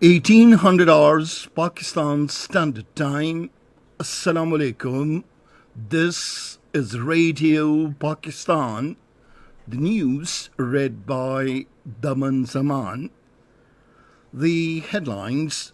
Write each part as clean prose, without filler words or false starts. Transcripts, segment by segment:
1800 hours Pakistan Standard Time. Assalamu alaikum. This is Radio Pakistan. The news read by Daman Zaman. The headlines.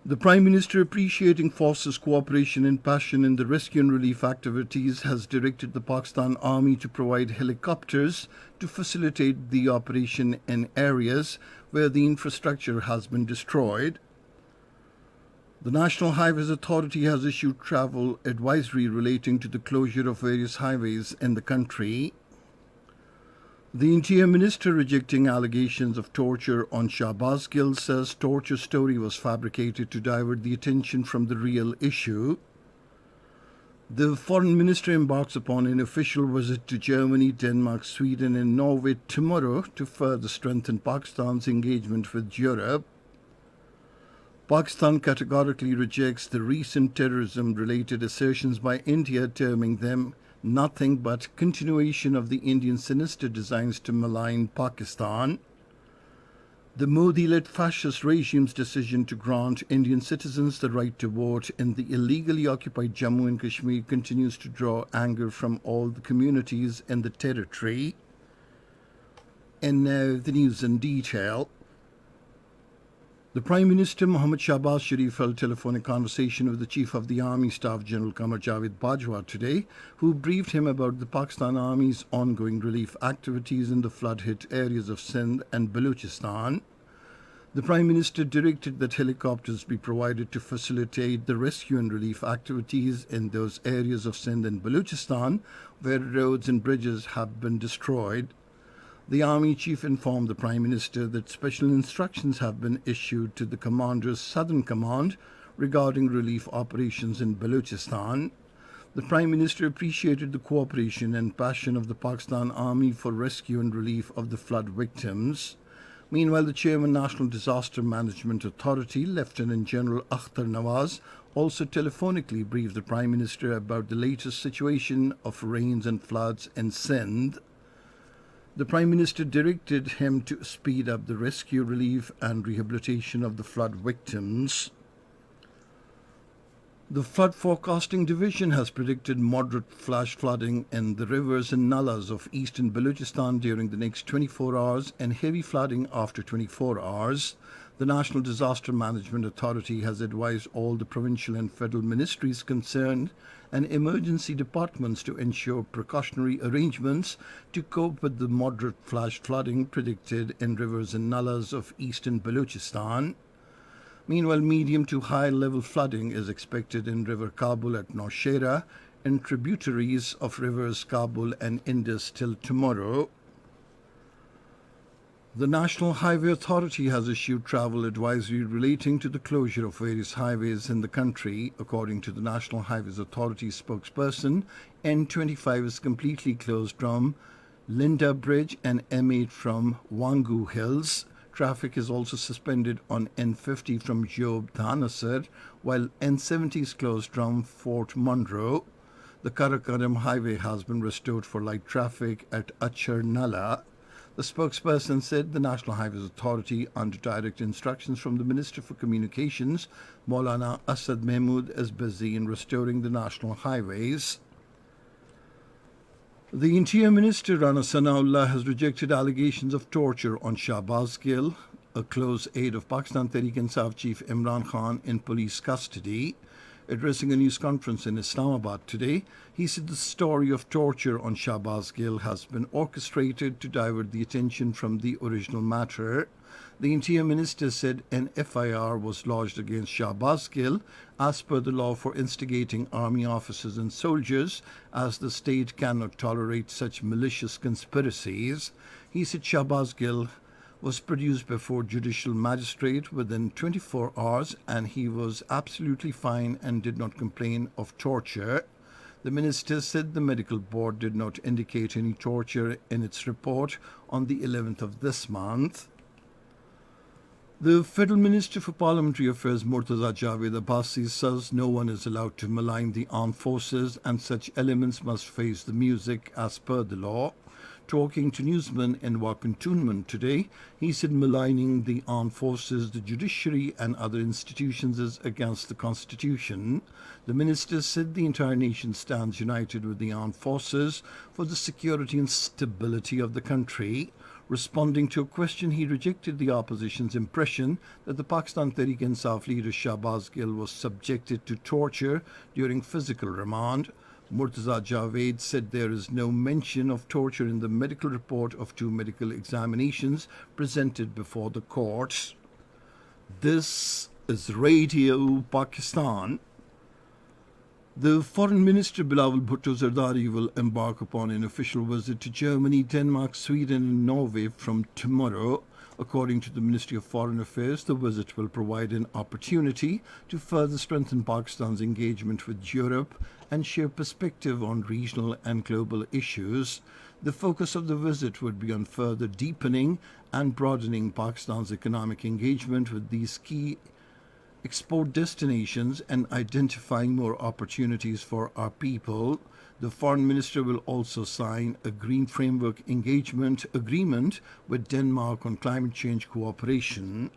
The Prime Minister, appreciating forces' cooperation and passion in the rescue and relief activities, has directed the Pakistan Army to provide helicopters to facilitate the operation in areas where the infrastructure has been destroyed. The National Highways Authority has issued travel advisory relating to the closure of various highways in the country. The Interior Minister, rejecting allegations of torture on Shahbaz Gill, says torture story was fabricated to divert the attention from the real issue. The Foreign Minister embarks upon an official visit to Germany, Denmark, Sweden and Norway tomorrow to further strengthen Pakistan's engagement with Europe. Pakistan categorically rejects the recent terrorism-related assertions by India, terming them nothing but continuation of the Indian sinister designs to malign Pakistan. The Modi-led fascist regime's decision to grant Indian citizens the right to vote in the illegally occupied Jammu and Kashmir continues to draw anger from all the communities in the territory. And now the news in detail. The Prime Minister Mohammad Shahbaz Sharif held telephonic conversation with the Chief of the Army Staff General Qamar Javed Bajwa today, who briefed him about the Pakistan Army's ongoing relief activities in the flood-hit areas of Sindh and Baluchistan. The Prime Minister directed that helicopters be provided to facilitate the rescue and relief activities in those areas of Sindh and Baluchistan where roads and bridges have been destroyed. The Army Chief informed the Prime Minister that special instructions have been issued to the Commander's Southern Command regarding relief operations in Baluchistan. The Prime Minister appreciated the cooperation and passion of the Pakistan Army for rescue and relief of the flood victims. Meanwhile, the Chairman, National Disaster Management Authority, Lieutenant General Akhtar Nawaz, also telephonically briefed the Prime Minister about the latest situation of rains and floods in Sindh. The Prime Minister directed him to speed up the rescue, relief and rehabilitation of the flood victims. The Flood Forecasting Division has predicted moderate flash flooding in the rivers and nullas of eastern Baluchistan during the next 24 hours and heavy flooding after 24 hours. The National Disaster Management Authority has advised all the provincial and federal ministries concerned and emergency departments to ensure precautionary arrangements to cope with the moderate flash flooding predicted in rivers and nullas of eastern Baluchistan. Meanwhile, medium to high level flooding is expected in River Kabul at Nowshera and tributaries of rivers Kabul and Indus till tomorrow. The National Highway Authority has issued travel advisory relating to the closure of various highways in the country. According to the National Highways Authority spokesperson, N25 is completely closed from Linda Bridge and M8 from Wangu Hills. Traffic is also suspended on N50 from Job Dhanasar, while N70 is closed from Fort Monroe. The Karakoram Highway has been restored for light traffic at Achar Nala. The spokesperson said the National Highways Authority, under direct instructions from the Minister for Communications, Maulana Asad Mahmood, is busy in restoring the national highways. The Interior Minister Rana Sanaullah has rejected allegations of torture on Shahbaz Gill, a close aide of Pakistan Tehreek-e-Insaf Chief Imran Khan, in police custody. Addressing a news conference in Islamabad today, he said the story of torture on Shahbaz Gill has been orchestrated to divert the attention from the original matter. The Interior Minister said an FIR was lodged against Shahbaz Gill as per the law for instigating army officers and soldiers, as the state cannot tolerate such malicious conspiracies. He said Shahbaz Gill was produced before judicial magistrate within 24 hours and he was absolutely fine and did not complain of torture. The minister said the medical board did not indicate any torture in its report on the 11th of this month. The Federal Minister for Parliamentary Affairs Murtaza Javed Abbasi says no one is allowed to malign the armed forces and such elements must face the music as per the law. Talking to newsmen in Cantonment today, he said maligning the armed forces, the judiciary, and other institutions is against the Constitution. The minister said the entire nation stands united with the armed forces for the security and stability of the country. Responding to a question, he rejected the opposition's impression that the Pakistan Tehreek-e-Insaf leader Shahbaz Gill was subjected to torture during physical remand. Murtaza Javed said there is no mention of torture in the medical report of two medical examinations presented before the courts. This is Radio Pakistan. The Foreign Minister Bilawal Bhutto Zardari will embark upon an official visit to Germany, Denmark, Sweden and Norway from tomorrow. According to the Ministry of Foreign Affairs, the visit will provide an opportunity to further strengthen Pakistan's engagement with Europe and share perspective on regional and global issues. The focus of the visit would be on further deepening and broadening Pakistan's economic engagement with these key export destinations and identifying more opportunities for our people. The Foreign Minister will also sign a Green Framework Engagement Agreement with Denmark on climate change cooperation.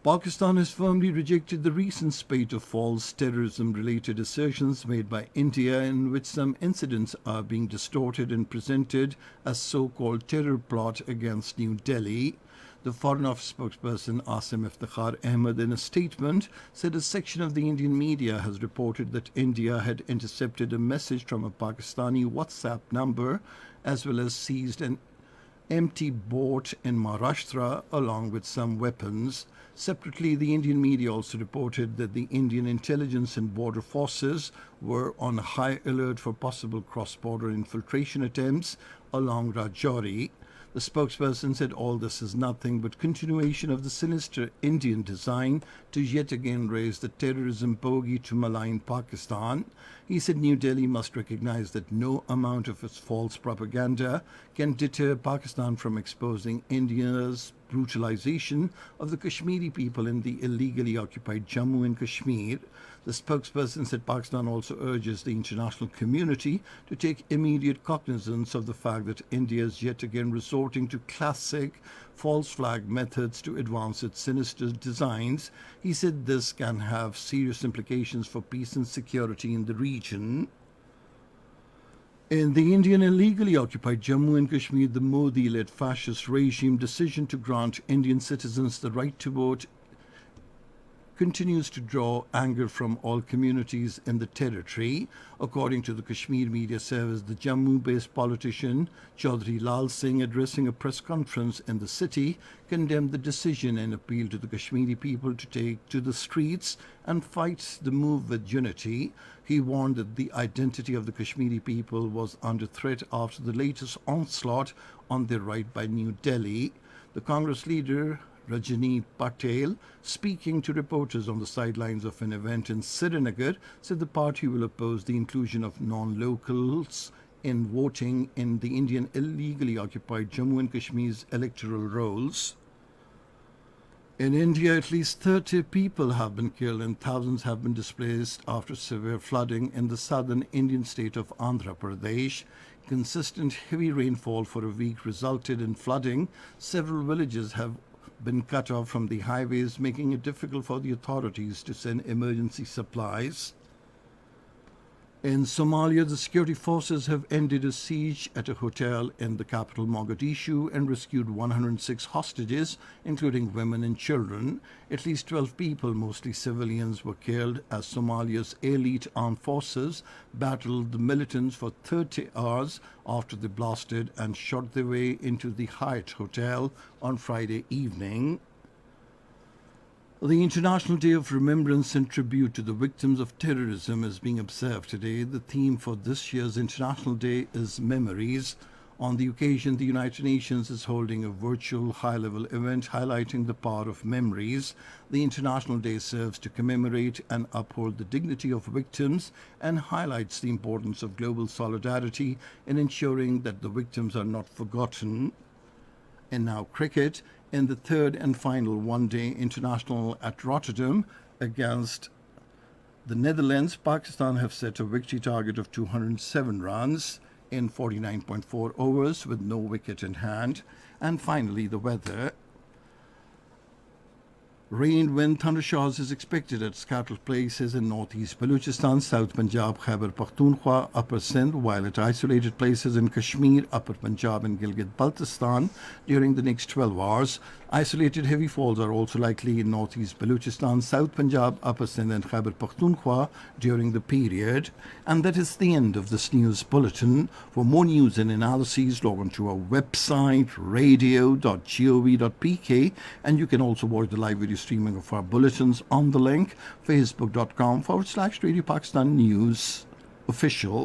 Pakistan has firmly rejected the recent spate of false terrorism-related assertions made by India, in which some incidents are being distorted and presented as so-called terror plot against New Delhi. The Foreign Office spokesperson Asim Iftikhar Ahmed, in a statement, said a section of the Indian media has reported that India had intercepted a message from a Pakistani WhatsApp number as well as seized an empty boat in Maharashtra along with some weapons. Separately, the Indian media also reported that the Indian intelligence and border forces were on high alert for possible cross-border infiltration attempts along Rajouri. The spokesperson said all this is nothing but continuation of the sinister Indian design to yet again raise the terrorism bogey to malign Pakistan. He said New Delhi must recognize that no amount of its false propaganda can deter Pakistan from exposing India's brutalization of the Kashmiri people in the illegally occupied Jammu and Kashmir. The spokesperson said Pakistan also urges the international community to take immediate cognizance of the fact that India is yet again resorting to classic false flag methods to advance its sinister designs. He said this can have serious implications for peace and security in the region. In the Indian illegally occupied Jammu and Kashmir, the Modi-led fascist regime decision to grant Indian citizens the right to vote continues to draw anger from all communities in the territory. According to the Kashmir Media Service, the Jammu-based politician Chaudhry Lal Singh, addressing a press conference in the city, condemned the decision and appealed to the Kashmiri people to take to the streets and fight the move with unity. He warned that the identity of the Kashmiri people was under threat after the latest onslaught on their right by New Delhi. The Congress leader Rajani Patel, speaking to reporters on the sidelines of an event in Srinagar, said the party will oppose the inclusion of non-locals in voting in the Indian illegally occupied Jammu and Kashmir's electoral rolls. In India, at least 30 people have been killed and thousands have been displaced after severe flooding in the southern Indian state of Andhra Pradesh. Consistent heavy rainfall for a week resulted in flooding. Several villages have been cut off from the highways, making it difficult for the authorities to send emergency supplies. In Somalia, the security forces have ended a siege at a hotel in the capital Mogadishu and rescued 106 hostages, including women and children. At least 12 people, mostly civilians, were killed as Somalia's elite armed forces battled the militants for 30 hours after they blasted and shot their way into the Hyatt Hotel on Friday evening. The International Day of Remembrance and Tribute to the Victims of Terrorism is being observed today. The theme for this year's International Day is Memories. On the occasion, the United Nations is holding a virtual high-level event highlighting the power of memories. The International Day serves to commemorate and uphold the dignity of victims and highlights the importance of global solidarity in ensuring that the victims are not forgotten. And now cricket. In the third and final one-day international at Rotterdam against the Netherlands, Pakistan have set a victory target of 207 runs. in 49.4 overs with no wicket in hand. And finally, the weather. Rain, wind, thunder showers is expected at scattered places in northeast Balochistan, South Punjab, Khyber Pakhtunkhwa, Upper Sindh, while at isolated places in Kashmir, Upper Punjab and Gilgit-Baltistan during the next 12 hours. Isolated heavy falls are also likely in northeast Balochistan, South Punjab, Upper Sindh and Khyber Pakhtunkhwa during the period. And that is the end of this news bulletin. For more news and analyses, log on to our website, radio.gov.pk, and you can also watch the live video streaming of our bulletins on the link facebook.com/Radio Pakistan News Official.